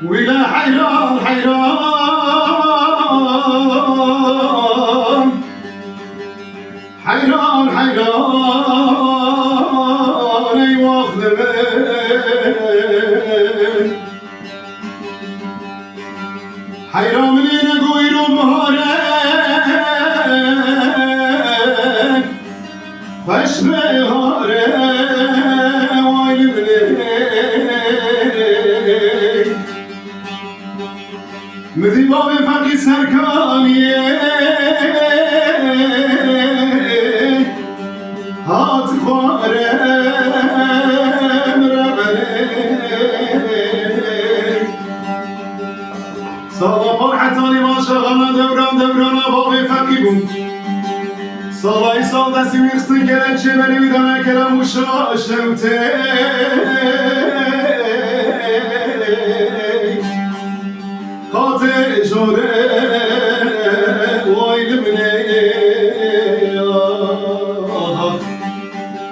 ولا حيران حيران حيران حيران ايوا خدمت حيران منين اقويل مهارك فاش بهارك ويل منين مذي بابي فقي سركانية هات خوارم ربني صلاة فرحتاني ما شغلنا دوران بابي فقي بوم صلاة يصال دستي ويخصي كلام شبالي ودمع كلام وشاشوتي قاطع جوري ويل مني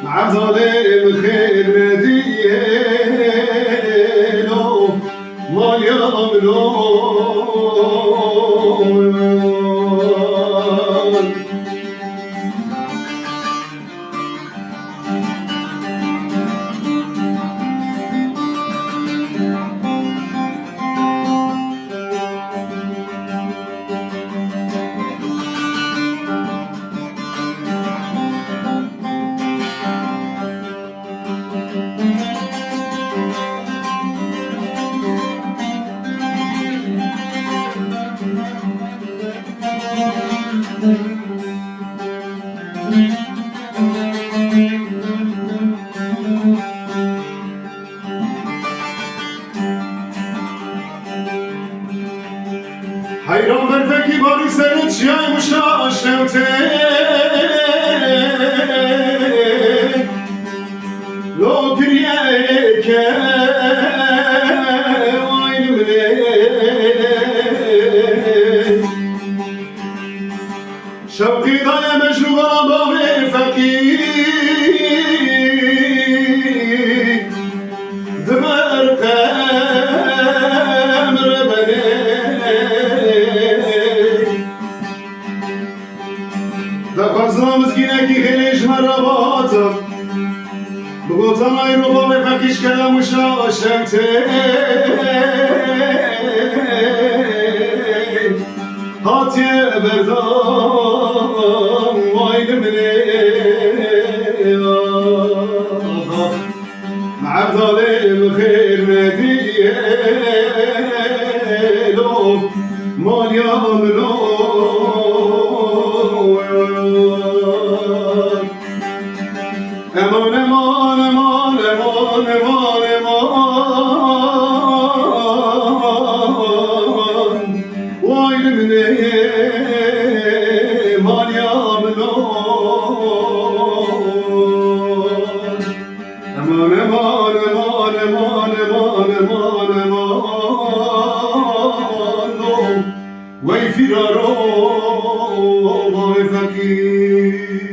مع ظالم خير مدينه ما يملون حيران برفکی باری سرت چیای مشاشته لو گریه که وین منه شوقی دای مشروبا با برفکی دمرقم ربنه دقازنا مسكينك خليش مرة باطم بقوطة ما يروبا بفكيش كلام وشاشتين هاتي بردام ويل مني مع ظالم خير مدينه مال يملون امان امان امان امان امان امان ويل مني مال يملون امان امان امان امان امان امان امان وي فرارو وي فقير